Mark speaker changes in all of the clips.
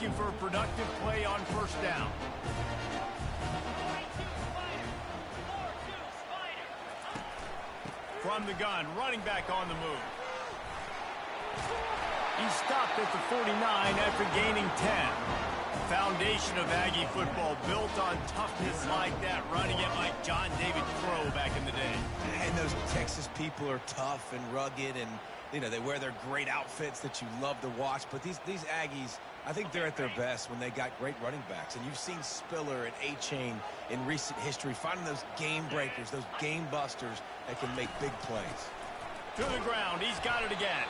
Speaker 1: looking for a productive play on first down. From the gun, running back on the move. He stopped at the 49 after gaining 10. Foundation of Aggie football built on toughness like that, running it like John David Crow back in the day.
Speaker 2: And those Texas people are tough and rugged, and you know they wear their great outfits that you love to watch. But these Aggies, I think they're at their best when they got great running backs. And you've seen Spiller and A-Chain in recent history finding those game breakers, those game busters that can make big plays.
Speaker 1: To the ground, he's got it again.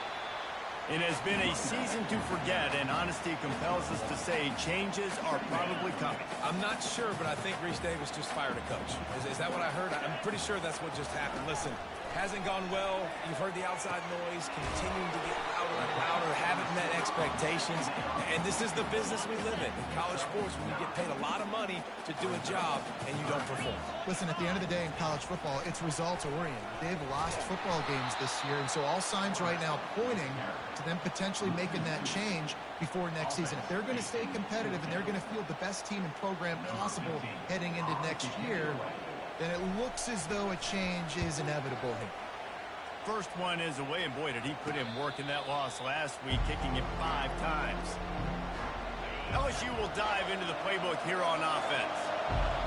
Speaker 1: It has been a season to forget, and honesty compels us to say changes are probably coming.
Speaker 2: I'm not sure, but I think Reese Davis just fired a coach. Is that what I heard? I'm pretty sure that's what just happened. Listen, hasn't gone well. You've heard the outside noise, continuing to get louder and louder, haven't met expectations. And this is the business we live in college sports, when you get paid a lot of money to do a job and you don't perform.
Speaker 3: Listen, at the end of the day in college football, it's results-oriented. They've lost football games this year, and so all signs right now pointing to them potentially making that change before next season. If they're going to stay competitive and they're going to field the best team and program possible heading into next year, then it looks as though a change is inevitable here.
Speaker 1: First one is away, and boy, did he put in work in that loss last week, kicking it 5 times. LSU will dive into the playbook here on offense.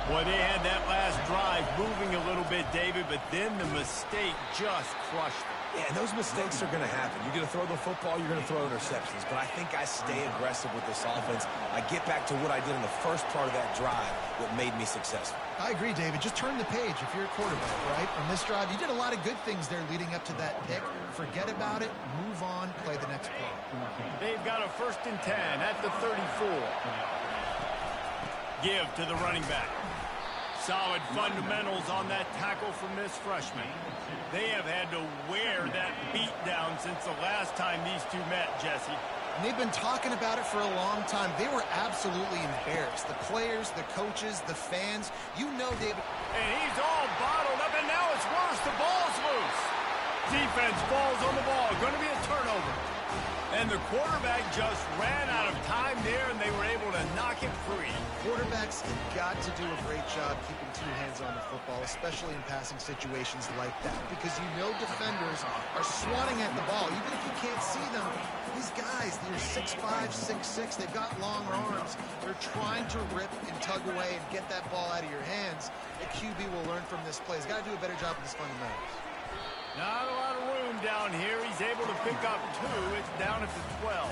Speaker 1: Boy, they had that last drive moving a little bit, David, but then the mistake just crushed them.
Speaker 2: Yeah, and those mistakes are going to happen. You're going to throw the football, you're going to throw interceptions. But I think I stay aggressive with this offense. I get back to what I did in the first part of that drive that made me successful.
Speaker 3: I agree, David. Just turn the page if you're a quarterback, right? On this drive, you did a lot of good things there leading up to that pick. Forget about it, move on, play the next play.
Speaker 1: They've got a 1st and 10 at the 34. Give to the running back. Solid fundamentals on that tackle from this freshman. They have had to wear that beat down since the last time these two met, Jesse.
Speaker 3: And they've been talking about it for a long time. They were absolutely embarrassed. The players, the coaches, the fans. You know, David.
Speaker 1: And he's all bottled up, and now it's worse. The ball's loose. Defense falls on the ball. Going to be a turnover. And the quarterback just ran out of time there, and they were able to knock it free.
Speaker 3: Quarterbacks have got to do a great job keeping 2 hands on the football, especially in passing situations like that, because you know defenders are swatting at the ball. Even if you can't see them, these guys, they're 6'5", 6'6", they've got long arms. They're trying to rip and tug away and get that ball out of your hands. The QB will learn from this play. He's got to do a better job with his fundamentals.
Speaker 1: Not a lot of room down here. He's able to pick up 2. It's down at the 12.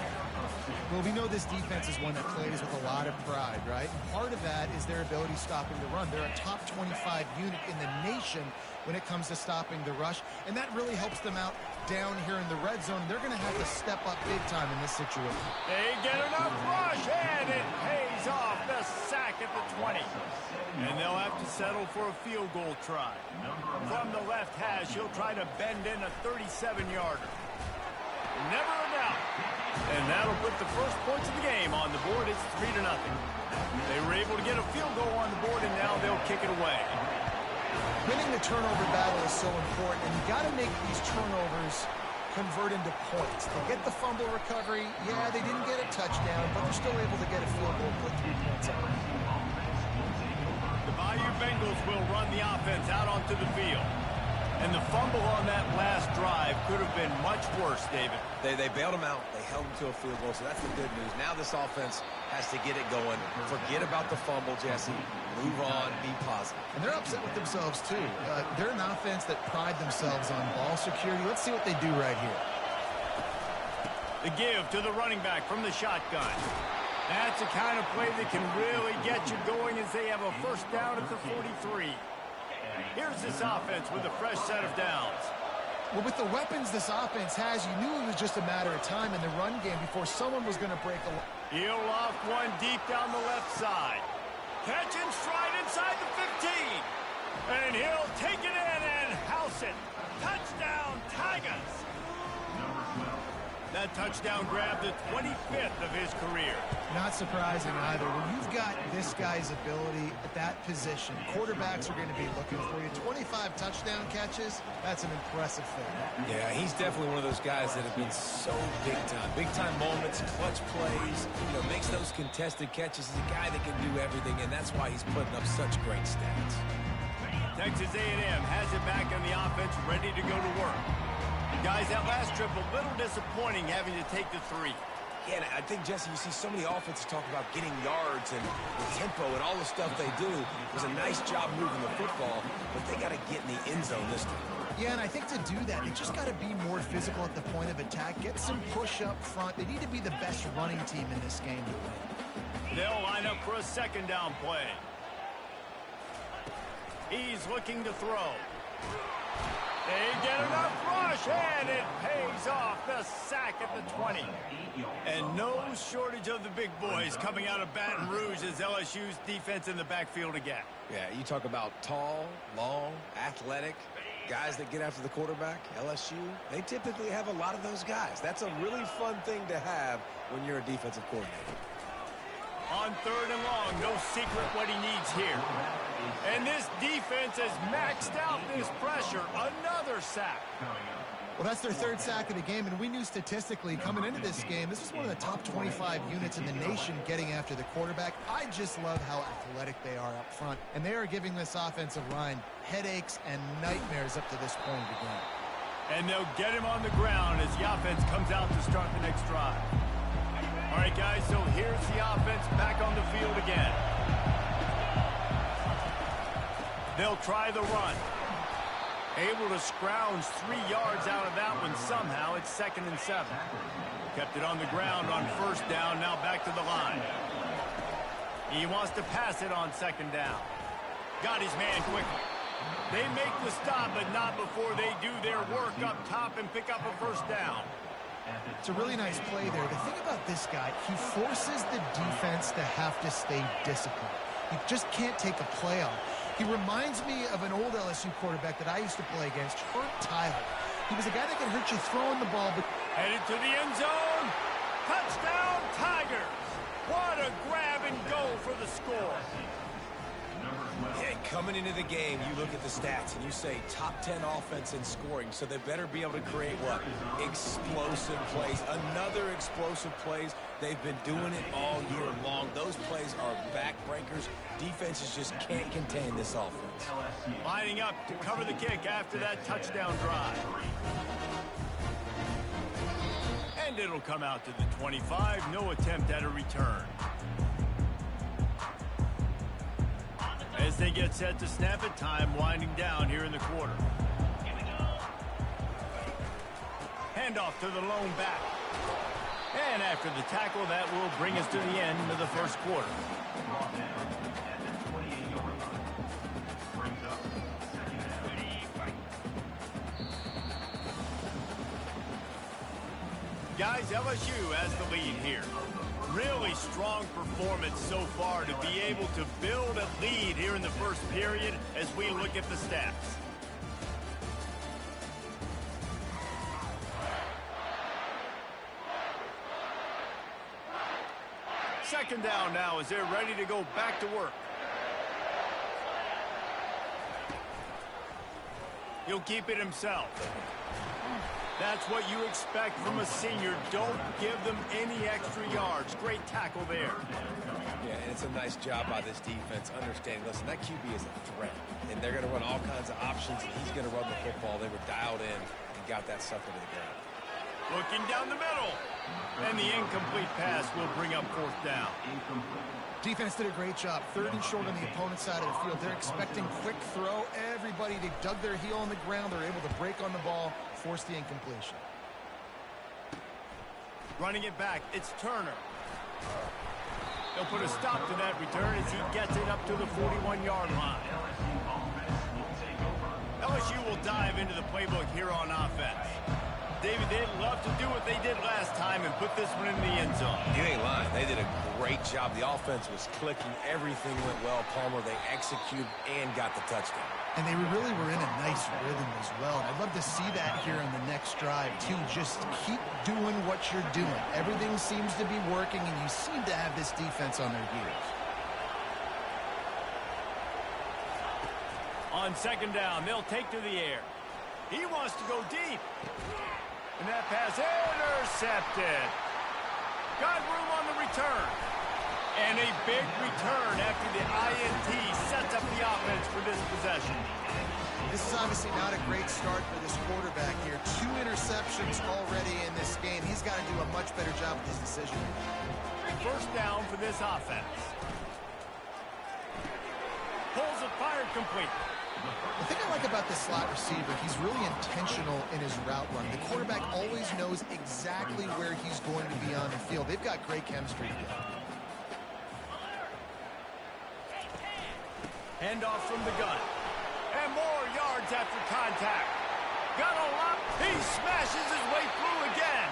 Speaker 3: Well, we know this defense is one that plays with a lot of pride, right? And part of that is their ability stopping the run. They're a top 25 unit in the nation when it comes to stopping the rush, and that really helps them out down here in the red zone. They're going to have to step up big time in this situation.
Speaker 1: They get enough rush, and it pays off. The sack at the 20. And they'll have to settle for a field goal try. From the left hash, he'll try to bend in a 37-yarder. Never a doubt. And that'll put the first points of the game on the board. It's 3-0. They were able to get a field goal on the board, and now they'll kick it away.
Speaker 3: Winning the turnover battle is so important, and you got to make these turnovers convert into points. They get the fumble recovery. Yeah, they didn't get a touchdown, but they're still able to get a field goal and put 3 points on.
Speaker 1: The Bayou Bengals will run the offense out onto the field. And the fumble on that last drive could have been much worse, David.
Speaker 2: They bailed him out. They held him to a field goal, so that's the good news. Now this offense has to get it going. Forget about the fumble, Jesse. Move on. Be positive.
Speaker 3: And they're upset with themselves, too. They're an offense that pride themselves on ball security. Let's see what they do right here.
Speaker 1: The give to the running back from the shotgun. That's the kind of play that can really get you going as they have a 1st down at the 43. Here's this offense with a fresh set of downs.
Speaker 3: Well, with the weapons this offense has, you knew it was just a matter of time in the run game before someone was going to break a...
Speaker 1: He'll loft one deep down the left side. Catch and stride inside the 15. And he'll take it in and house it. Touchdown, Tigers. That touchdown grabbed the 25th of his career.
Speaker 3: Not surprising either. When you've got this guy's ability at that position, quarterbacks are going to be looking for you. 25 touchdown catches, that's an impressive thing.
Speaker 2: Yeah, he's definitely one of those guys that have been so big time. Big time moments, clutch plays, makes those contested catches. He's a guy that can do everything, and that's why he's putting up such great stats.
Speaker 1: Texas A&M has it back on the offense, ready to go to work. Guys, that last trip, a little disappointing having to take the 3.
Speaker 2: Yeah, and I think, Jesse, you see so many offenses talk about getting yards and the tempo and all the stuff they do. It was a nice job moving the football, but they got to get in the end zone this time.
Speaker 3: Yeah, and I think to do that, they just got to be more physical at the point of attack, get some push up front. They need to be the best running team in this game to win.
Speaker 1: They'll line up for a second down play. He's looking to throw. They get enough rush, and it pays off. The sack at the 20. And no shortage of the big boys coming out of Baton Rouge as LSU's defense in the backfield again.
Speaker 2: Yeah, you talk about tall, long, athletic, guys that get after the quarterback. LSU, they typically have a lot of those guys. That's a really fun thing to have when you're a defensive coordinator.
Speaker 1: On 3rd and long, no secret what he needs here. And this defense has maxed out this pressure. Another sack.
Speaker 3: Well, that's their 3rd sack of the game, and we knew statistically coming into this game, this is one of the top 25 units in the nation getting after the quarterback. I just love how athletic they are up front, and they are giving this offensive line headaches and nightmares up to this point of the game.
Speaker 1: And they'll get him on the ground as the offense comes out to start the next drive. All right, guys, so here's the offense back on the field again. They'll try the run. Able to scrounge 3 yards out of that one somehow. It's 2nd and 7. Kept it on the ground on 1st down, now back to the line. He wants to pass it on 2nd down. Got his man quickly. They make the stop, but not before they do their work up top and pick up a 1st down.
Speaker 3: It's a really nice play there. The thing about this guy, he forces the defense to have to stay disciplined. He just can't take a play off. He reminds me of an old LSU quarterback that I used to play against, Hurt Tyler. He was a guy that could hurt you throwing the ball, but
Speaker 1: headed to the end zone. Touchdown, Tigers. What a grab and go for the score.
Speaker 2: Yeah, coming into the game, you look at the stats and you say top 10 offense in scoring, so they better be able to create what? Explosive plays. Another explosive plays. They've been doing it all year long. Those plays are backbreakers. Defenses just can't contain this offense.
Speaker 1: Lining up to cover the kick after that touchdown drive. And it'll come out to the 25. No attempt at a return. As they get set to snap it, time winding down here in the quarter. Handoff to the lone back. And after the tackle, that will bring us to the end of the 1st quarter. Guys, LSU has the lead here. Really strong performance so far to be able to build a lead here in the 1st period as we look at the stats. Second down now as they're ready to go back to work. He'll keep it himself. That's what you expect from a senior. Don't give them any extra yards. Great tackle there.
Speaker 2: Yeah, and it's a nice job by this defense understanding, listen, that QB is a threat, and they're going to run all kinds of options, and he's going to run the football. They were dialed in and got that sucker to the ground.
Speaker 1: Looking down the middle. And the incomplete pass will bring up 4th down.
Speaker 3: defense did a great job. 3rd and short on the opponent's side of the field. They're expecting quick throw. Everybody, they dug their heel on the ground. They're able to break on the ball, force the incompletion.
Speaker 1: Running it back, it's Turner. They'll put a stop to that return as he gets it up to the 41-yard line. LSU will dive into the playbook here on offense. David, they'd love to do what they did last time and put this one in the end zone.
Speaker 2: You ain't lying. They did a great job. The offense was clicking. Everything went well. Palmer, they executed and got the touchdown.
Speaker 3: And they really were in a nice rhythm as well. And I'd love to see that here in the next drive, too. Just keep doing what you're doing. Everything seems to be working, and you seem to have this defense on their heels.
Speaker 1: On second down, they'll take to the air. He wants to go deep. And that pass intercepted. Got room on the return. And a big return after the INT sets up the offense for this possession.
Speaker 3: This is obviously not a great start for this quarterback here. 2 interceptions already in this game. He's got to do a much better job with his decision.
Speaker 1: First down for this offense. Pulls it, fired, complete.
Speaker 3: The thing I like about this slot receiver, he's really intentional in his route run. The quarterback always knows exactly where he's going to be on the field. They've got great chemistry together.
Speaker 1: Handoff from the gun. And more yards after contact. Got a lot. He smashes his way through again.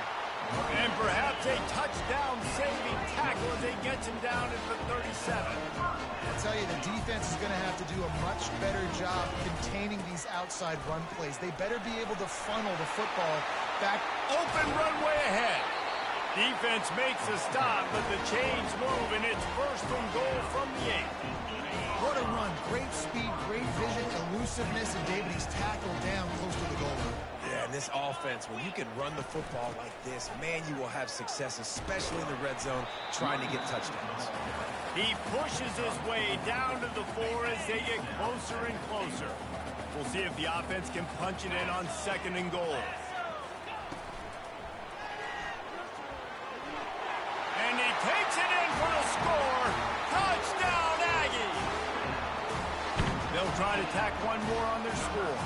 Speaker 1: And perhaps a touchdown-saving tackle as they get him down at the 37.
Speaker 3: I'll tell you, the defense is going to have to do a much better job containing these outside run plays. They better be able to funnel the football back.
Speaker 1: Open runway ahead. Defense makes a stop, but the chains move, and it's first and goal from the 8.
Speaker 3: What a run. Great speed, great vision, elusiveness, and David, he's tackled down close to the goal line.
Speaker 2: Yeah, and this offense, when you can run the football like this, man, you will have success, especially in the red zone, trying to get touchdowns.
Speaker 1: He pushes his way down to the 4 as they get closer and closer. We'll see if the offense can punch it in on second and goal. And he takes it in for the score. Touchdown, Aggie! They'll try to tack one more on their score.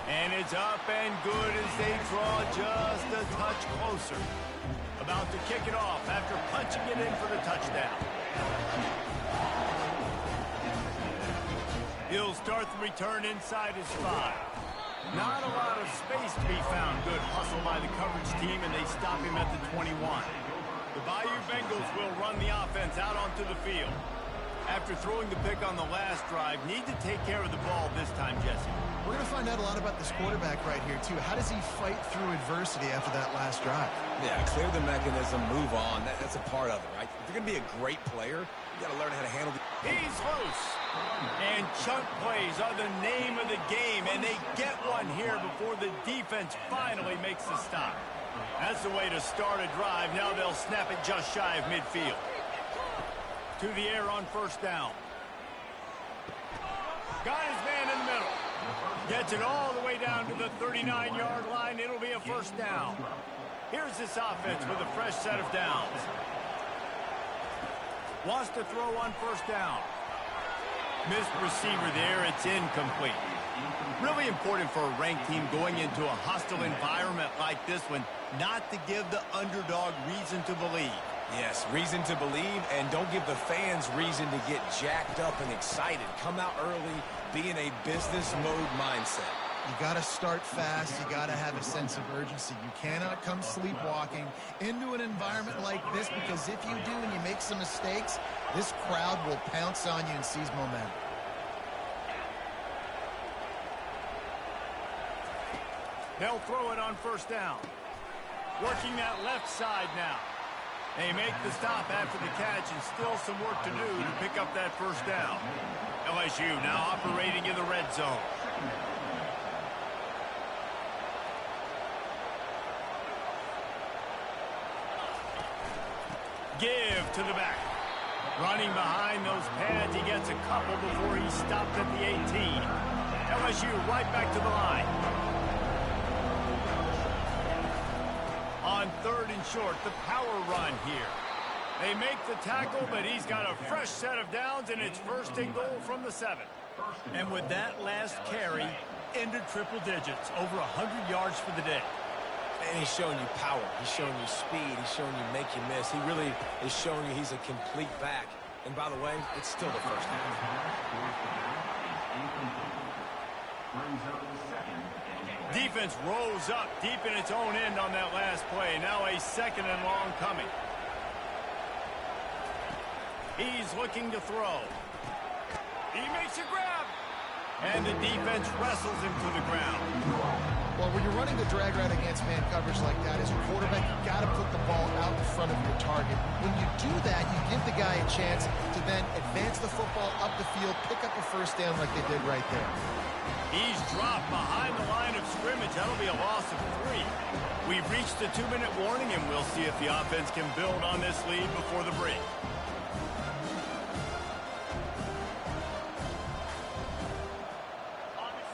Speaker 1: And it's up and good as they draw just a touch closer. About to kick it off after punching it in for the touchdown. He'll start the return inside his 5. Not a lot of space to be found. Good hustle by the coverage team, and they stop him at the 21. The Bayou Bengals will run the offense out onto the field. After throwing the pick on the last drive, need to take care of the ball this time, Jesse.
Speaker 3: We're going to find out a lot about this quarterback right here, too. How does he fight through adversity after that last drive?
Speaker 2: Yeah, clear the mechanism, move on. That's a part of it, right? If you're going to be a great player, you got to learn how to handle the...
Speaker 1: He's loose. And chunk plays are the name of the game, and they get one here before the defense finally makes the stop. That's the way to start a drive. Now they'll snap it just shy of midfield. To the air on first down. Got his man in the middle. Gets it all the way down to the 39-yard line. It'll be a first down. Here's this offense with a fresh set of downs. Wants to throw on first down. Missed receiver there. It's incomplete. Really important for a ranked team going into a hostile environment like this one not to give the underdog reason to believe.
Speaker 2: Yes, reason to believe, and don't give the fans reason to get jacked up and excited. Come out early, be in a business mode mindset.
Speaker 3: You got to start fast. You got to have a sense of urgency. You cannot come sleepwalking into an environment like this, because if you do and you make some mistakes, this crowd will pounce on you and seize momentum.
Speaker 1: They'll throw it on first down. Working that left side now. They make the stop after the catch, and still some work to do to pick up that first down. LSU now operating in the red zone. Give to the back. Running behind those pads, he gets a couple before he stopped at the 18. LSU right back to the line. On third and short, the power run here. They make the tackle, but he's got a fresh set of downs, and it's first and goal from the 7. And with that last carry, into triple digits, over 100 yards for the day.
Speaker 2: And he's showing you power. He's showing you speed. He's showing you make you miss. He really is showing you he's a complete back. And by the way, it's still the first half.
Speaker 1: Defense rolls up deep in its own end on that last play. Now a second and long coming. He's looking to throw. He makes a grab. And the defense wrestles him to the ground.
Speaker 3: Well, when you're running the drag route against man coverage like that, as a quarterback, you got to put the ball out in front of your target. When you do that, you give the guy a chance to then advance the football up the field, pick up a first down like they did right there.
Speaker 1: He's dropped behind the line of scrimmage. That'll be a loss of 3. We've reached the 2-minute warning, and we'll see if the offense can build on this lead before the break.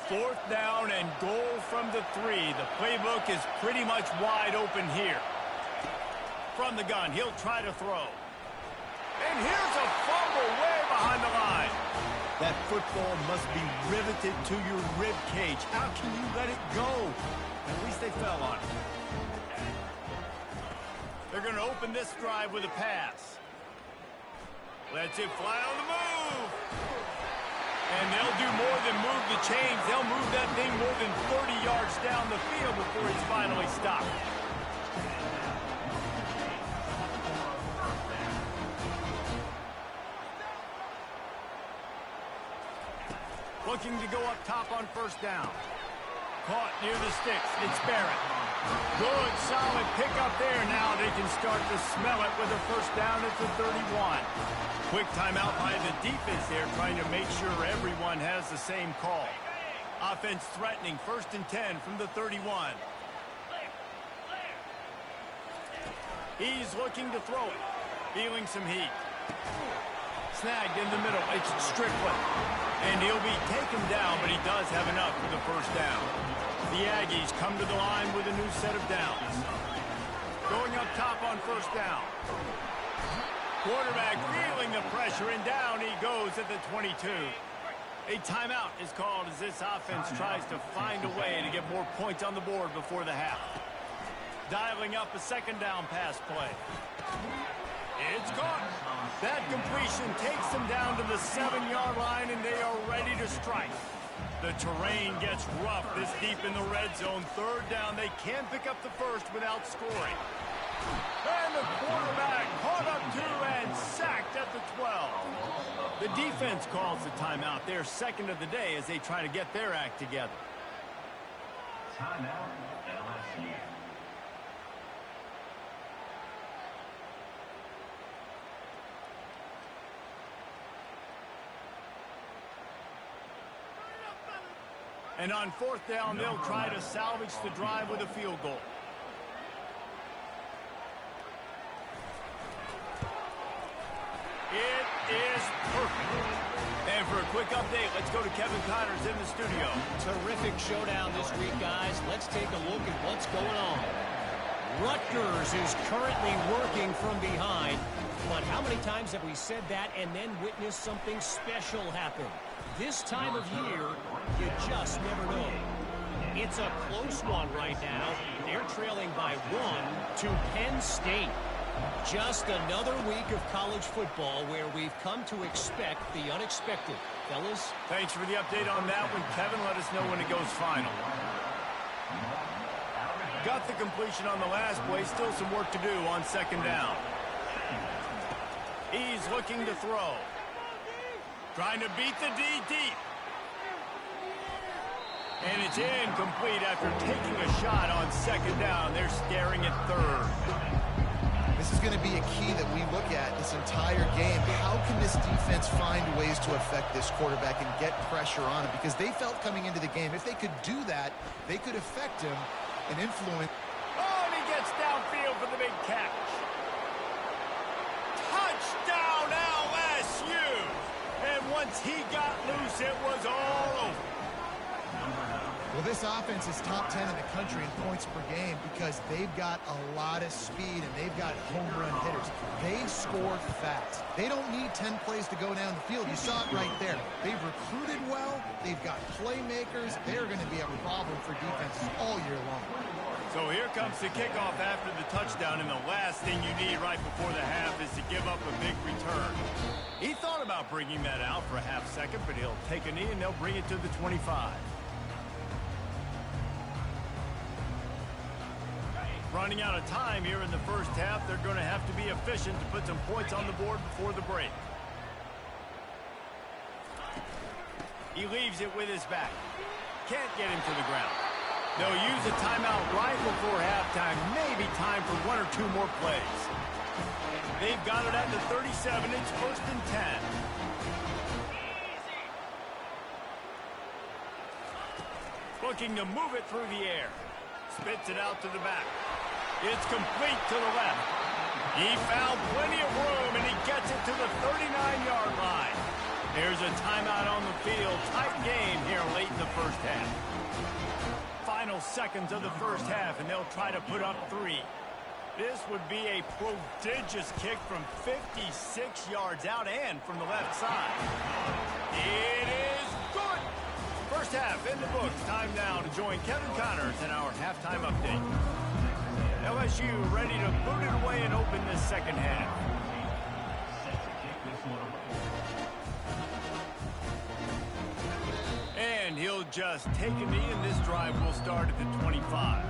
Speaker 1: Fourth down and goal from the 3. The playbook is pretty much wide open here. From the gun, he'll try to throw. And here's a fumble way behind the line. That football must be riveted to your rib cage. How can you let it go? At least they fell on it. They're going to open this drive with a pass. Lets it fly on the move. And they'll do more than move the chains. They'll move that thing more than 30 yards down the field before he's finally stopped. Looking to go up top on first down. Caught near the sticks. It's Barrett. Good, solid pickup there. Now they can start to smell it with a first down at the 31. Quick timeout by the defense there, trying to make sure everyone has the same call. Offense threatening, 1st and 10 from the 31. He's looking to throw it. Feeling some heat. Snagged in the middle. It's Strickland. And he'll be taken down, but he does have enough for the first down. The Aggies come to the line with a new set of downs. Going up top on first down. Quarterback feeling the pressure, and down he goes at the 22. A timeout is called as this offense tries to find a way to get more points on the board before the half. Dialing up a second down pass play. It's caught. That completion takes them down to the 7-yard line, and they are ready to strike. The terrain gets rough this deep in the red zone. 3rd down, they can pick up the first without scoring. And the quarterback caught up to and sacked at the 12. The defense calls the timeout, their second of the day, as they try to get their act together.
Speaker 4: Timeout, LSU.
Speaker 1: And on 4th down, they'll try to salvage the drive with a field goal. It is perfect. And for a quick update, let's go to Kevin Connors in the studio.
Speaker 5: Terrific showdown this week, guys. Let's take a look at what's going on. Rutgers is currently working from behind. But how many times have we said that and then witnessed something special happen? This time of year, you just never know. It's a close one right now. They're trailing by 1 to Penn State. Just another week of college football where we've come to expect the unexpected. Fellas?
Speaker 1: Thanks for the update on that one, Kevin. Let us know when it goes final. Got the completion on the last play. Still some work to do on 2nd down. He's looking to throw. Trying to beat the D deep. And it's incomplete after taking a shot on 2nd down. They're staring at 3rd.
Speaker 3: This is going to be a key that we look at this entire game. How can this defense find ways to affect this quarterback and get pressure on him? Because they felt coming into the game, if they could do that, they could affect him and influence.
Speaker 1: Oh, and he gets downfield for the big catch. Touchdown, LSU! And once he got loose, it was all over.
Speaker 3: Well, this offense is top 10 in the country in points per game because they've got a lot of speed and they've got home run hitters. They score fast. They don't need 10 plays to go down the field. You saw it right there. They've recruited well. They've got playmakers. They're going to be a problem for defenses all year long.
Speaker 1: So here comes the kickoff after the touchdown, and the last thing you need right before the half is to give up a big return. He thought about bringing that out for a half second, but he'll take a knee and they'll bring it to the 25. Running out of time here in the first half. They're going to have to be efficient to put some points on the board before the break. He leaves it with his back. Can't get him to the ground. They'll use a timeout right before halftime. Maybe time for 1 or 2 more plays. They've got it at the 37. It's 1st and 10. Looking to move it through the air. Spits it out to the back. It's complete to the left. He found plenty of room, and he gets it to the 39-yard line. There's a timeout on the field. Tight game here late in the first half. Final seconds of the first half, and they'll try to put up 3. This would be a prodigious kick from 56 yards out and from the left side. It is good. First half in the books. Time now to join Kevin Connors in our halftime update. LSU ready to boot it away and open this second half. And he'll just take a knee, and this drive will start at the 25.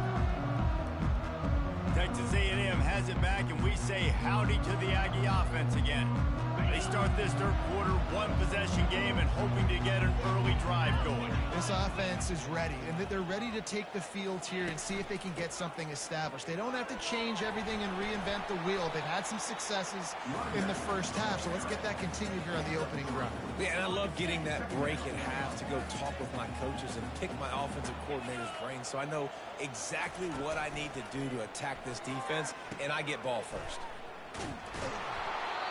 Speaker 1: Texas A&M has it back, and we say howdy to the Aggie offense again. They start this third quarter, 1-possession game, and hoping to get an early drive going.
Speaker 3: This offense is ready, and they're ready to take the field here and see if they can get something established. They don't have to change everything and reinvent the wheel. They've had some successes in the first half, so let's get that continued here on the opening drive.
Speaker 2: Yeah, and I love getting that break at half to go talk with my coaches and pick my offensive coordinator's brain so I know exactly what I need to do to attack this defense, and I get ball first.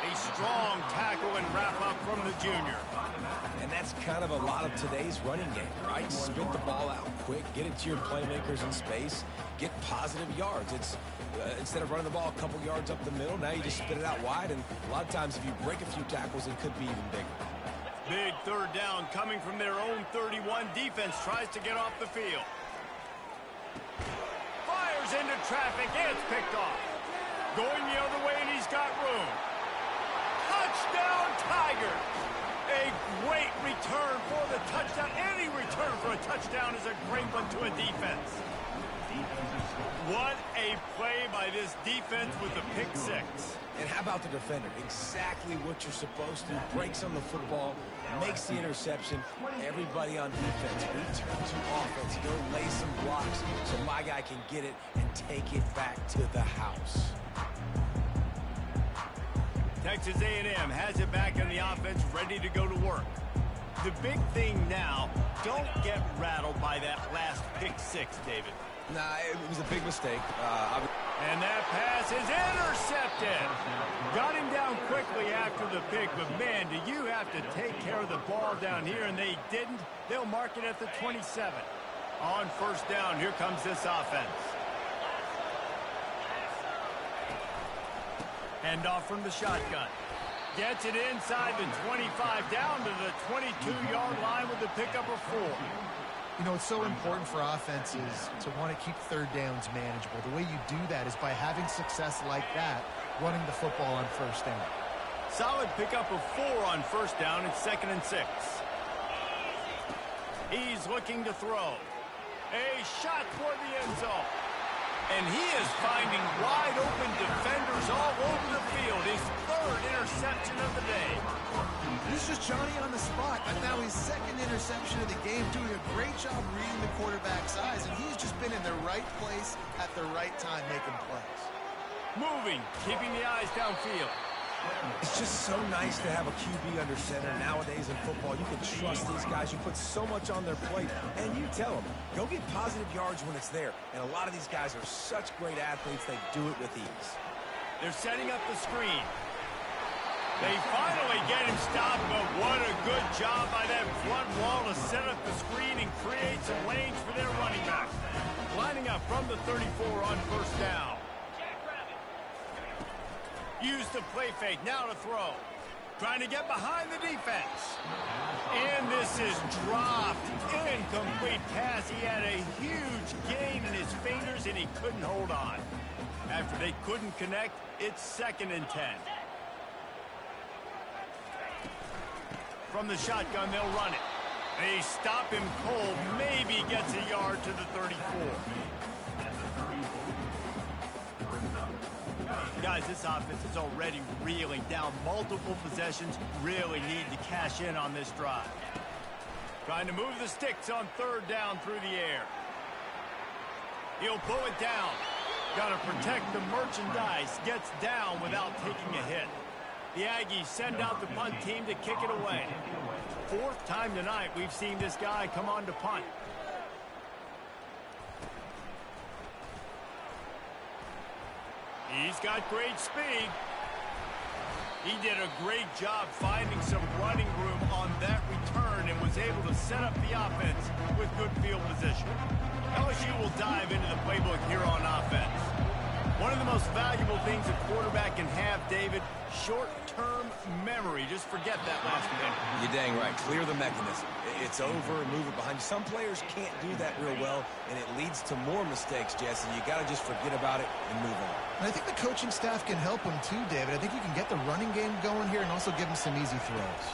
Speaker 1: A strong tackle and wrap up from the junior.
Speaker 2: And that's kind of a lot of today's running game, right? Spit the ball out quick, get it to your playmakers in space, get positive yards. It's instead of running the ball a couple yards up the middle, now you just spit it out wide, and a lot of times if you break a few tackles, it could be even bigger.
Speaker 1: Big third down coming from their own 31. Defense tries to get off the field. Fires into traffic, and it's picked off. Going the other way, and he's got room. Touchdown, Tiger! A great return for the touchdown. Any return for a touchdown is a great one to a defense. What a play by this defense with the pick 6.
Speaker 2: And how about the defender? Exactly what you're supposed to. Breaks on the football, makes the interception. Everybody on defense, return to offense. Go lay some blocks so my guy can get it and take it back to the house.
Speaker 1: Texas A&M has it back on the offense, ready to go to work. The big thing now, don't get rattled by that last pick 6, David.
Speaker 2: Nah, it was a big mistake.
Speaker 1: And that pass is intercepted. Got him down quickly after the pick, but man, do you have to take care of the ball down here, and they didn't. They'll mark it at the 27. On first down, here comes this offense. Hand off from the shotgun. Gets it inside the 25, down to the 22-yard line with the pickup of 4.
Speaker 3: You know, it's so important for offenses to want to keep third downs manageable. The way you do that is by having success like that, running the football on first down.
Speaker 1: Solid pickup of 4 on first down. It's 2nd and 6. He's looking to throw. A shot toward the end zone. And he is finding wide-open defenders all over the field. His 3rd interception of the day.
Speaker 3: This is Johnny on the spot. And now his 2nd interception of the game, doing a great job reading the quarterback's eyes. And he's just been in the right place at the right time making plays.
Speaker 1: Moving, keeping the eyes downfield.
Speaker 2: It's just so nice to have a QB under center nowadays in football. You can trust these guys. You put so much on their plate, and you tell them, go get positive yards when it's there. And a lot of these guys are such great athletes, they do it with ease.
Speaker 1: They're setting up the screen. They finally get him stopped, but what a good job by that front wall to set up the screen and create some lanes for their running back. Lining up from the 34 on first down. Use the play fake, now to throw. Trying to get behind the defense. And this is dropped. Incomplete pass. He had a huge gain in his fingers, and he couldn't hold on. After they couldn't connect, it's 2nd and 10. From the shotgun, they'll run it. They stop him cold. Maybe gets a yard to the 34. Guys, this offense is already reeling down multiple possessions. Really need to cash in on this drive. Trying to move the sticks on third down through the air. He'll pull it down. Got to protect the merchandise. Gets down without taking a hit. The Aggies send out the punt team to kick it away. Fourth time tonight we've seen this guy come on to punt. He's got great speed. He did a great job finding some running room on that return and was able to set up the offense with good field position. LSU will dive into the playbook here on offense. One of the most valuable things a quarterback can have, David, short-term memory. Just forget that last one.
Speaker 2: You're dang right. Clear the mechanism. It's over, move it behind you. Some players can't do that real well, and it leads to more mistakes, Jesse. You got to just forget about it and move on.
Speaker 3: And I think the coaching staff can help him too, David. I think you can get the running game going here and also give him some easy throws.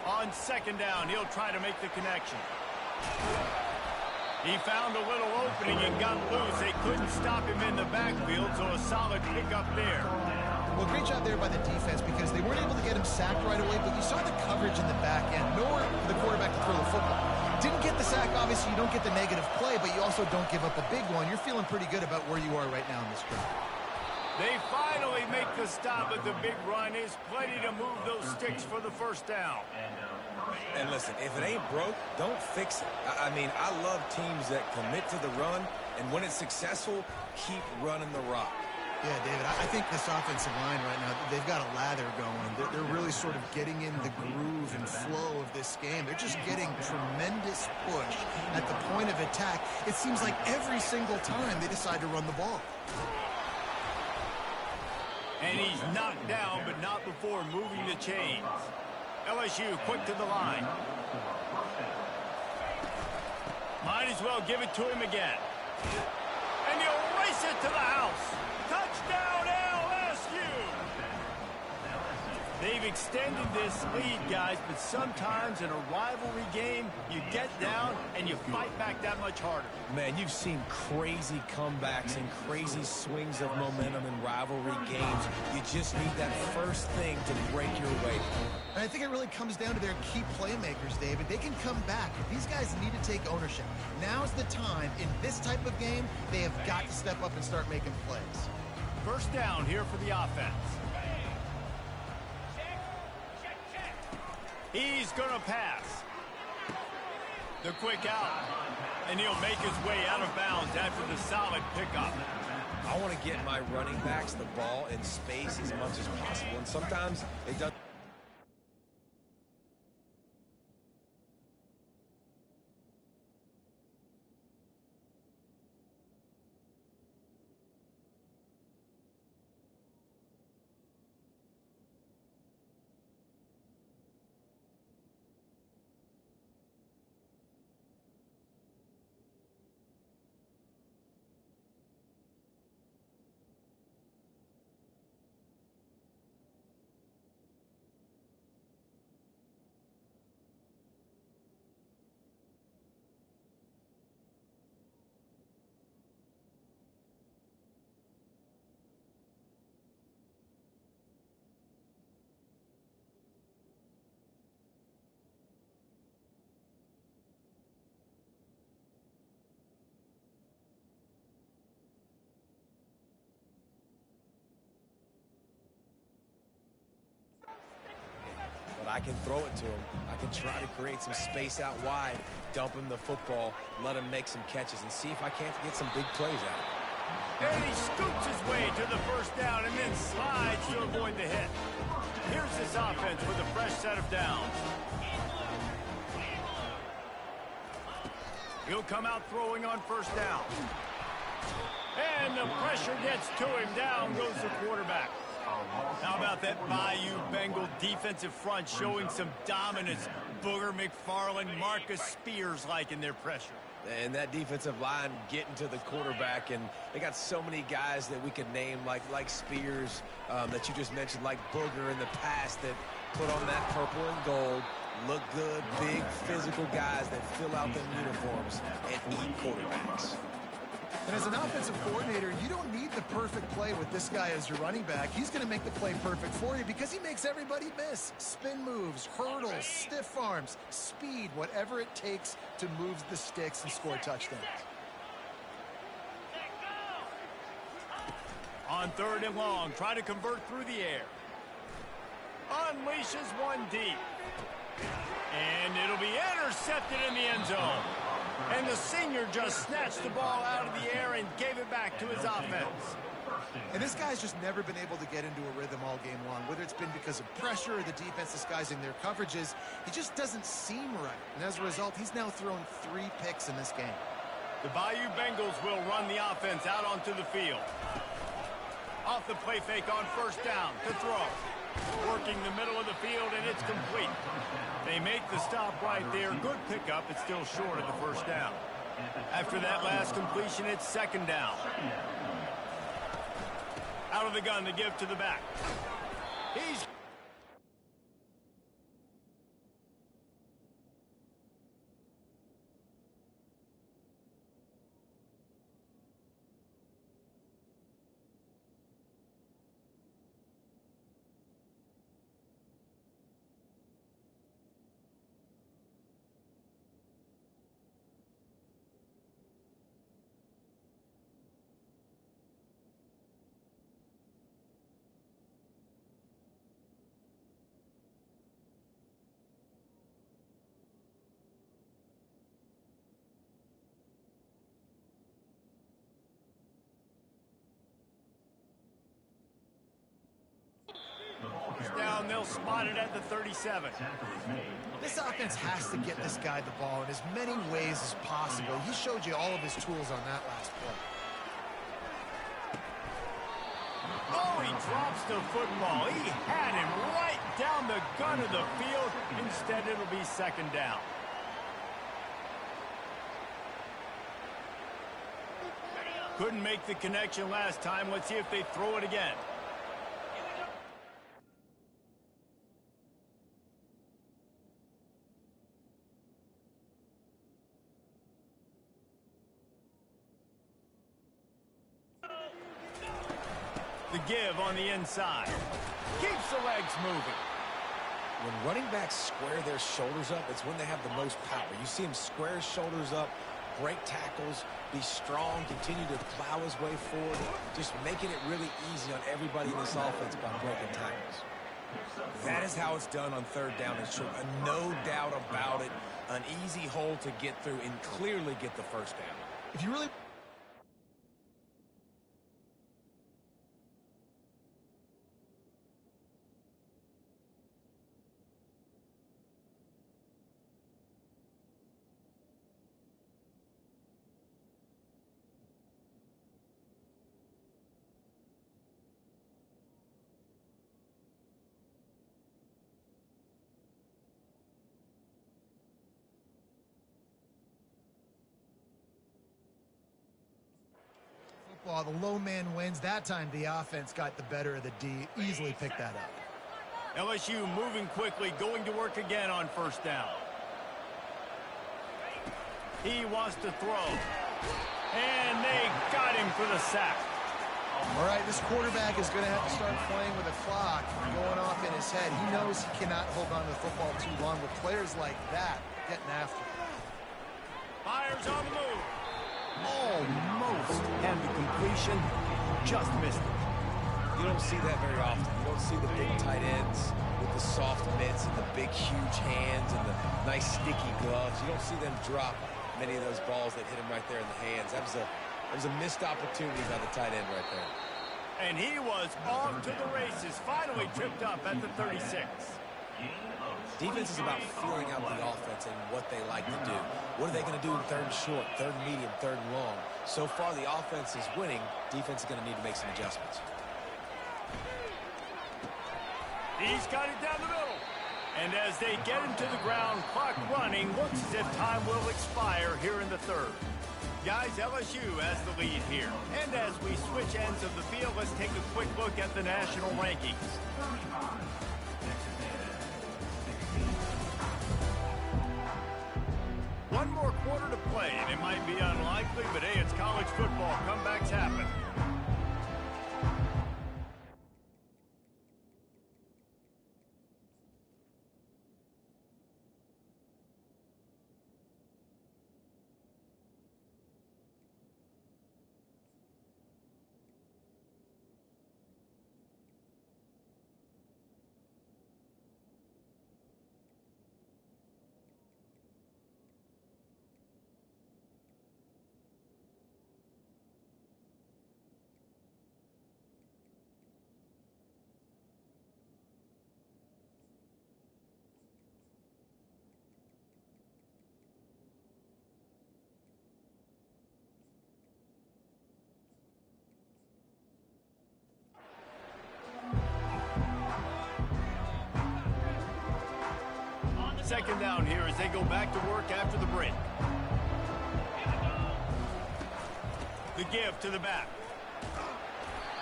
Speaker 1: On second down, he'll try to make the connection. He found a little opening and got loose. They couldn't stop him in the backfield, so a solid pickup there.
Speaker 3: Well, great job there by the defense because they weren't able to get him sacked right away, but you saw the coverage in the back end. Nowhere for the quarterback to throw the football. Didn't get the sack, obviously you don't get the negative play, but you also don't give up a big one. You're feeling pretty good about where you are right now in this drive.
Speaker 1: They finally make the stop at the big run. Is plenty to move those sticks for the first down.
Speaker 2: And listen, if it ain't broke, don't fix it. I mean, I love teams that commit to the run, and when it's successful, keep running the rock.
Speaker 3: Yeah, David, I think this offensive line right now, they've got a lather going. They're really sort of getting in the groove and flow of this game. They're just getting tremendous push at the point of attack. It seems like every single time they decide to run the ball.
Speaker 1: And he's knocked down, but not before moving the chains. LSU quick to the line. Might as well give it to him again. And he'll race it to the house. Touchdown, LSU! They've extended this lead, guys, but sometimes in a rivalry game, you get down and you fight back that much harder.
Speaker 2: Man, you've seen crazy comebacks and crazy swings of momentum in rivalry games. You just need that first thing to break your way.
Speaker 3: And I think it really comes down to their key playmakers, David. They can come back, but these guys need to take ownership. Now's the time. In this type of game, they have got to step up and start making plays.
Speaker 1: First down here for the offense. He's going to pass. The quick out. And he'll make his way out of bounds after the solid pickup.
Speaker 2: I want to get my running backs the ball in space as much as possible, and sometimes it doesn't. But I can throw it to him. I can try to create some space out wide, dump him the football, let him make some catches, and see if I can't get some big plays out of it.
Speaker 1: And he scoots his way to the first down and then slides to avoid the hit. Here's this offense with a fresh set of downs. He'll come out throwing on first down. And the pressure gets to him. Down goes the quarterback. How about that Bayou Bengal defensive front showing some dominance? Booger McFarland, Marcus Spears-like in their pressure.
Speaker 2: And that defensive line getting to the quarterback, and they got so many guys that we could name like Spears that you just mentioned, like Booger in the past, that put on that purple and gold, look good, big physical guys that fill out them uniforms and eat quarterbacks.
Speaker 3: And as an offensive coordinator, you don't need the perfect play with this guy as your running back. He's going to make the play perfect for you because he makes everybody miss. Spin moves, hurdles, stiff arms, speed, whatever it takes to move the sticks and score touchdowns.
Speaker 1: On 3rd and long, try to convert through the air. Unleashes one deep. And it'll be intercepted in the end zone. And the senior just snatched the ball out of the air and gave it back to his offense.
Speaker 3: And this guy's just never been able to get into a rhythm all game long, whether it's been because of pressure or the defense disguising their coverages. He just doesn't seem right. And as a result, he's now thrown 3 picks in this game.
Speaker 1: The Bayou Bengals will run the offense out onto the field. Off the play fake on 1st down to throw. Working the middle of the field, and it's complete. They make the stop right there. Good pickup. It's still short of the 1st down. After that last completion, it's 2nd down. Out of the gun to give to the back. He's... down, they'll spot it at the 37.
Speaker 3: This offense has to get this guy the ball in as many ways as possible. He showed you all of his tools on that last play.
Speaker 1: Oh, he drops the football. He had him right down the gun of the field. Instead, it'll be 2nd down. Couldn't make the connection last time. Let's see if they throw it again. The give on the inside. Keeps the legs moving.
Speaker 2: When running backs square their shoulders up, it's when they have the most power. You see him square his shoulders up, break tackles, be strong, continue to plow his way forward, just making it really easy on everybody in this offense by breaking tackles. That is how it's done on 3rd down and short. No doubt about it. An easy hole to get through and clearly get the 1st down.
Speaker 3: If you really... Well, the low man wins. That time the offense got the better of the D. Easily picked that up.
Speaker 1: LSU moving quickly, going to work again on 1st down. He wants to throw. And they got him for the sack.
Speaker 3: All right, this quarterback is going to have to start playing with a clock going off in his head. He knows he cannot hold on to the football too long with players like that getting after him.
Speaker 1: Fires on the move. Almost. And the completion just missed it.
Speaker 2: You don't see that very often. You don't see the big tight ends with the soft mitts and the big, huge hands and the nice, sticky gloves. You don't see them drop many of those balls that hit him right there in the hands. That was a missed opportunity by the tight end right there.
Speaker 1: And he was off to the races. Finally tripped up at the 36.
Speaker 2: Defense is about feeling out the offense and what they like to do. What are they going to do in 3rd and short, 3rd and medium, 3rd and long? So far, the offense is winning. Defense is going to need to make some adjustments.
Speaker 1: He's got it down the middle. And as they get him to the ground, clock running, looks as if time will expire here in the 3rd. Guys, LSU has the lead here. And as we switch ends of the field, let's take a quick look at the national rankings. One more more quarter to play, and it might be unlikely, but hey, it's college football. Comebacks happen. Second down here as they go back to work after the break. The give to the back.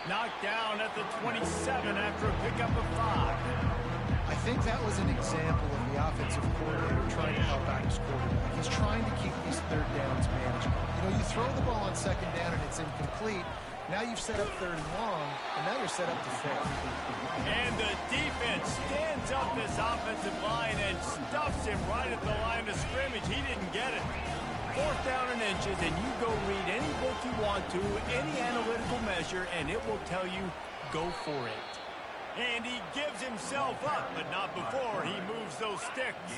Speaker 1: Knocked down at the 27 after a pickup of 5.
Speaker 3: I think that was an example of the offensive coordinator trying to help out his quarterback. He's trying to keep these third downs manageable. You know, you throw the ball on second down and it's incomplete. Now you've set up third and long, and now you're set up to fail.
Speaker 1: And the defense stands up this offensive line and stuffs him right at the line of scrimmage. He didn't get it. Fourth down and inches, and you go read any book you want to, any analytical measure, and it will tell you, go for it. And he gives himself up, but not before he moves those sticks.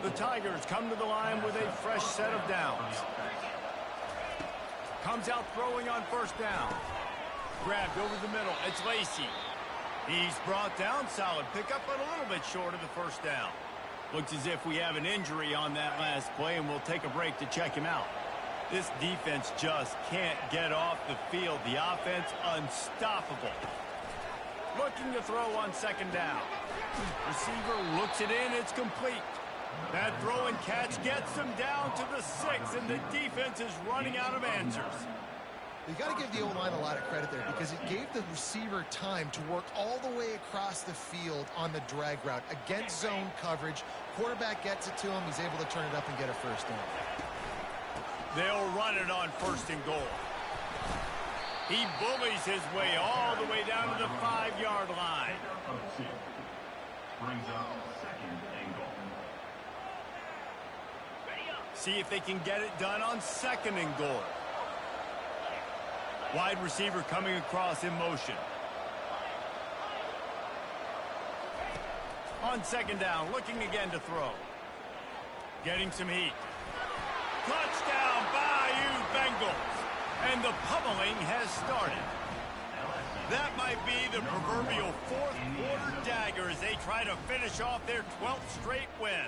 Speaker 1: The Tigers come to the line with a fresh set of downs. Comes out throwing on first down. Grabbed over the middle. It's Lacey. He's brought down. Solid pickup, but a little bit short of the first down. Looks as if we have an injury on that last play, and we'll take a break to check him out. This defense just can't get off the field. The offense unstoppable. Looking to throw on second down. Receiver looks it in. It's complete. That throw and catch gets them down to the 6, and the defense is running out of answers.
Speaker 3: You got to give the O-line a lot of credit there because it gave the receiver time to work all the way across the field on the drag route against zone coverage. Quarterback gets it to him. He's able to turn it up and get a first down.
Speaker 1: They'll run it on first and goal. He bullies his way all the way down to the 5-yard line.
Speaker 4: Brings up second and goal.
Speaker 1: See if they can get it done on second and goal. Wide receiver coming across in motion. On second down, looking again to throw. Getting some heat. Touchdown, Bayou Bengals. And the pummeling has started. That might be the proverbial fourth quarter dagger as they try to finish off their 12th straight win.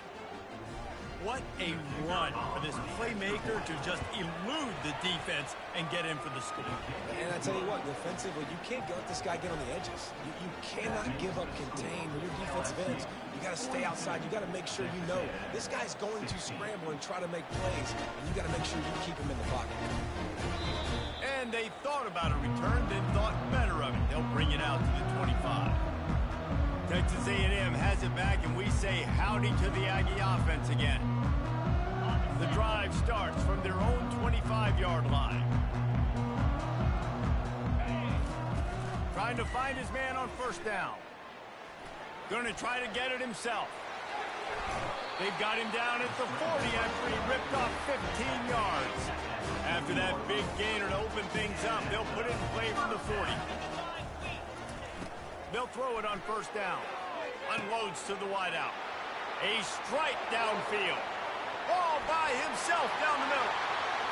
Speaker 1: What a run for this playmaker to just elude the defense and get in for the score.
Speaker 2: And I tell you what, defensively, you can't let this guy get on the edges. You cannot give up contain with your defensive ends. You got to stay outside. You got to make sure you know this guy's going to scramble and try to make plays, and you got to make sure you keep him in the pocket.
Speaker 1: And they thought about a return, then thought better of it. They'll bring it out to the 25. Texas A&M has it back, and we say howdy to the Aggie offense again. The drive starts from their own 25-yard line. Trying to find his man on first down. Going to try to get it himself. They've got him down at the 40 after he ripped off 15 yards. After that big gainer to open things up, they'll put it in play from the 40. They'll throw it on first down. Unloads to the wideout. A strike downfield. All by himself down the middle.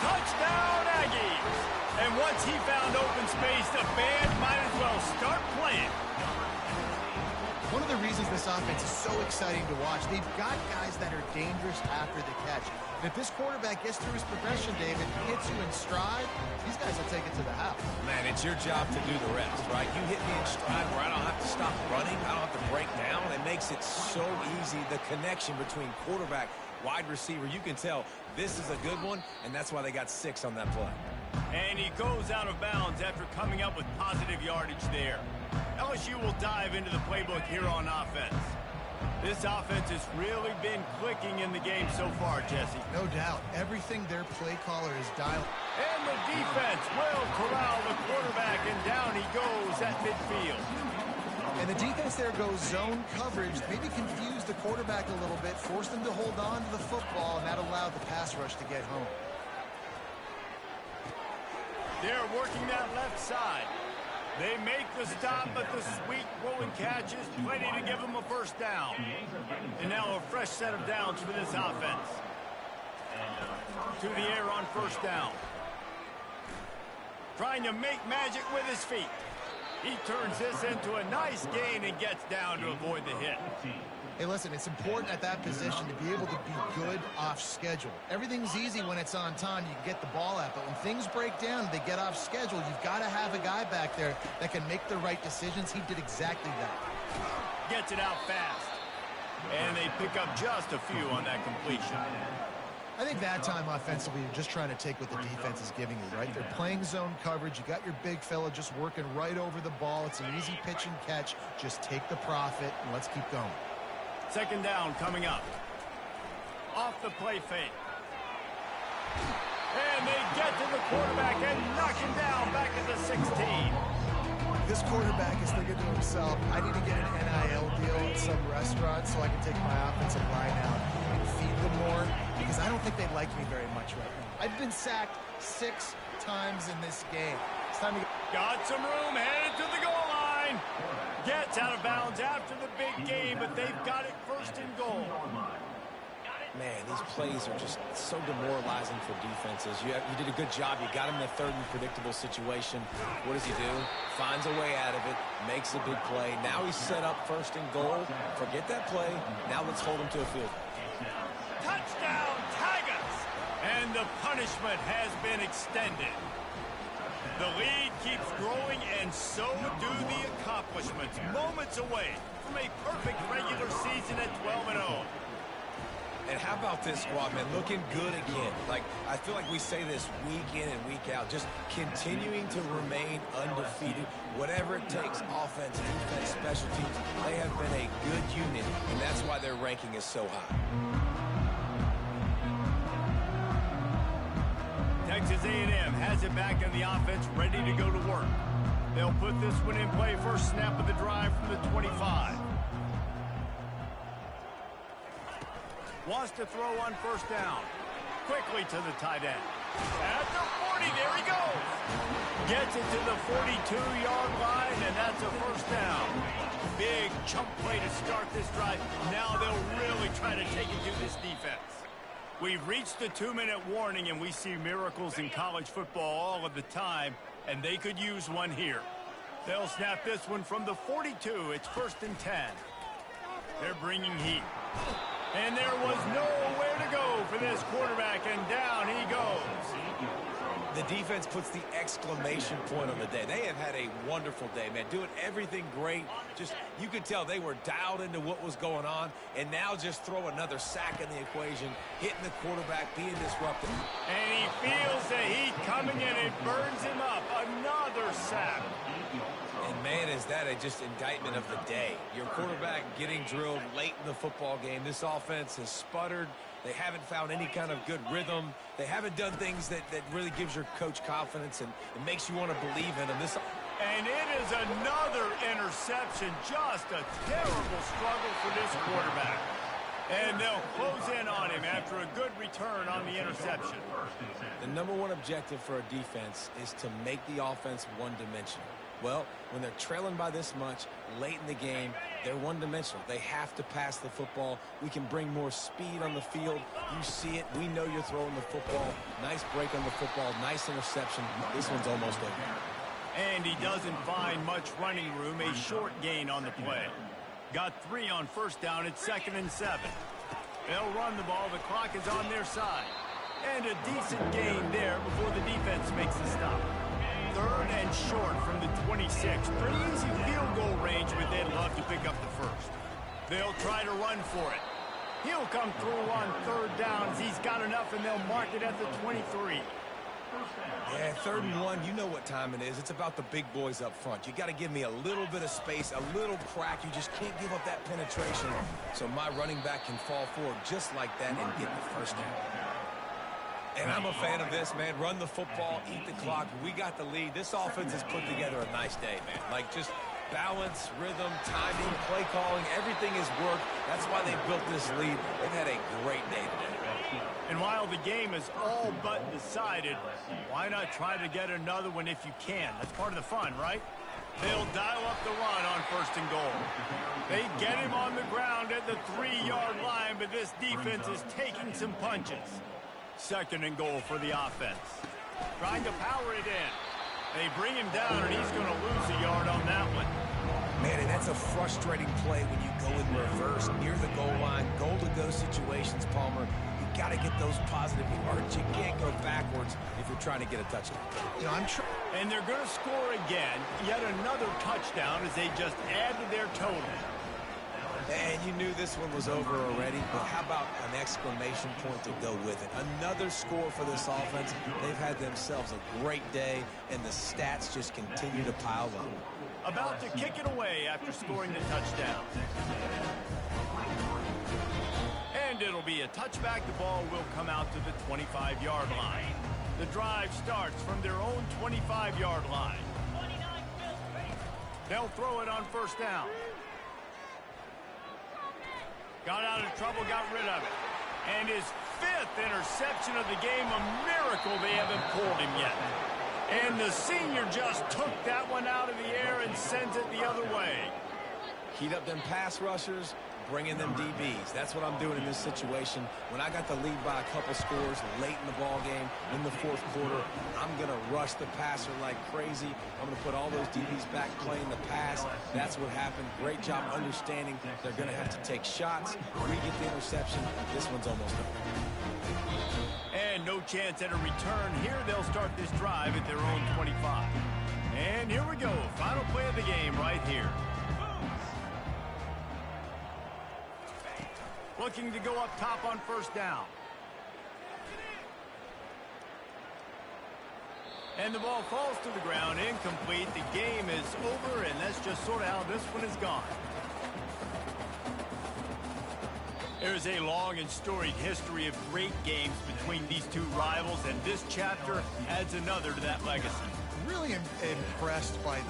Speaker 1: Touchdown, Aggies. And once he found open space, the band might as well start playing.
Speaker 3: One of the reasons this offense is so exciting to watch, they've got guys that are dangerous after the catch. And if this quarterback gets through his progression, David, hits you in stride, these guys will take it to the house.
Speaker 2: Man, it's your job to do the rest, right? You hit me in stride where I don't have to stop running. I don't have to break down. It makes it so easy, the connection between quarterback, wide receiver. You can tell this is a good one, and that's why they got 6 on that play.
Speaker 1: And he goes out of bounds after coming up with positive yardage there. LSU will dive into the playbook here on offense. This offense has really been clicking in the game so far, Jesse.
Speaker 3: No doubt. Everything their play caller is dialing.
Speaker 1: And the defense will corral the quarterback, and down he goes at midfield.
Speaker 3: And the defense there goes zone coverage, maybe confused the quarterback a little bit, forced him to hold on to the football, and that allowed the pass rush to get home.
Speaker 1: They're working that left side. They make the stop, but the sweet rolling catch is plenty to give them a first down. And now a fresh set of downs for this offense. To the air on first down. Trying to make magic with his feet. He turns this into a nice gain and gets down to avoid the hit.
Speaker 3: Hey, listen, it's important at that position to be able to be good off schedule. Everything's easy when it's on time. You can get the ball out, but when things break down, they get off schedule. You've got to have a guy back there that can make the right decisions. He did exactly that.
Speaker 1: Gets it out fast. And they pick up just a few on that completion.
Speaker 3: I think that time offensively, you're just trying to take what the defense is giving you, right? They're playing zone coverage. You got your big fella just working right over the ball. It's an easy pitch and catch. Just take the profit, and let's keep going.
Speaker 1: Second down coming up. Off the play fake. And they get to the quarterback and knock him down back at the 16.
Speaker 3: This quarterback is thinking to himself, I need to get an NIL deal at some restaurant so I can take my offensive line out and feed them more, because I don't think they like me very much right now. I've been sacked 6 times in this game. It's time to
Speaker 1: Got some room, headed to the goal line. Gets out of bounds after the big game, but they've got it first and goal.
Speaker 2: Man, these plays are just so demoralizing for defenses. You did a good job. You got him in a third and predictable situation. What does he do? Finds a way out of it, makes a big play. Now he's set up first and goal. Forget that play. Now let's hold him to a field.
Speaker 1: Touchdown, Tigers! And the punishment has been extended. The lead keeps growing, and so do the accomplishments. Moments away from a perfect regular season at 12-0.
Speaker 2: And how about this squad, man? Looking good again. Like, I feel like we say this week in and week out, just continuing to remain undefeated. Whatever it takes, offense, defense, special teams, they have been a good unit, and that's why their ranking is so high.
Speaker 1: Texas A&M has it back in the offense, ready to go to work. They'll put this one in play, first snap of the drive from the 25. Wants to throw on first down. Quickly to the tight end. At the 40, there he goes. Gets it to the 42-yard line, and that's a first down. Big chunk play to start this drive. Now they'll really try to take it to this defense. We've reached the 2-minute warning, and we see miracles in college football all of the time, and they could use one here. They'll snap this one from the 42. It's first and 10. They're bringing heat. And there was nowhere to go for this quarterback, and down he goes.
Speaker 2: The defense puts the exclamation point on the day. They have had a wonderful day, man. Doing everything great. Just, you could tell they were dialed into what was going on, and now just throw another sack in the equation, hitting the quarterback, being disruptive.
Speaker 1: And he feels the heat coming, and it burns him up. Another sack.
Speaker 2: And, man, is that just indictment of the day. Your quarterback getting drilled late in the football game. This offense has sputtered. They haven't found any kind of good rhythm. They haven't done things that really gives your coach confidence and it makes you want to believe in them.
Speaker 1: And it is another interception. Just a terrible struggle for this quarterback. And they'll close in on him after a good return on the interception.
Speaker 2: The number one objective for a defense is to make the offense one-dimensional. Well, when they're trailing by this much late in the game, they're one-dimensional. They have to pass the football. We can bring more speed on the field. You see it. We know you're throwing the football. Nice break on the football. Nice interception. This one's almost over.
Speaker 1: And he doesn't find much running room. A short gain on the play. Got 3 on first down. It's 2nd and 7. They'll run the ball. The clock is on their side. And a decent gain there before the defense makes the stop. 3rd and short from the 26. Pretty easy field goal range, but they'd love to pick up the first. They'll try to run for it. He'll come through on 3rd down as he's got enough, and they'll mark it at the 23.
Speaker 2: Yeah, 3rd and 1, you know what time it is. It's about the big boys up front. You got to give me a little bit of space, a little crack. You just can't give up that penetration. So my running back can fall forward just like that and get the first down. And I'm a fan of this, man. Run the football, eat the clock. We got the lead. This offense has put together a nice day, man. Like, just balance, rhythm, timing, play calling, everything has worked. That's why they built this lead. They've had a great day today.
Speaker 1: And while the game is all but decided, why not try to get another one if you can? That's part of the fun, right? They'll dial up the run on 1st and goal. They get him on the ground at the 3-yard line, but this defense is taking some punches. 2nd and goal for the offense. Trying to power it in. They bring him down, and he's going to lose a yard on that one.
Speaker 2: Man, and that's a frustrating play when you go in reverse near the goal line. Goal-to-go situations, Palmer. You got to get those positive yards. You can't go backwards if you're trying to get a touchdown.
Speaker 3: You know,
Speaker 1: and they're going to score again. Yet another touchdown as they just add to their total.
Speaker 2: And you knew this one was over already, but how about an exclamation point to go with it? Another score for this offense. They've had themselves a great day, and the stats just continue to pile up.
Speaker 1: About to kick it away after scoring the touchdown. And it'll be a touchback. The ball will come out to the 25-yard line. The drive starts from their own 25-yard line. They'll throw it on 1st down. Got out of trouble, got rid of it. And his 5th interception of the game, a miracle they haven't pulled him yet. And the senior just took that one out of the air and sends it the other way.
Speaker 2: Heat up them pass rushers, bring in them DBs. That's what I'm doing in this situation. When I got the lead by a couple scores late in the ball game, in the 4th quarter, I'm going to rush the passer like crazy. I'm going to put all those DBs back playing the pass. That's what happened. Great job understanding they're going to have to take shots. We get the interception. This one's almost over.
Speaker 1: And no chance at a return. Here they'll start this drive at their own 25. And here we go. Final play of the game right here. Looking to go up top on 1st down. And the ball falls to the ground, incomplete. The game is over, and that's just sort of how this one is gone. There's a long and storied history of great games between these two rivals, and this chapter adds another to that legacy.
Speaker 3: really impressed by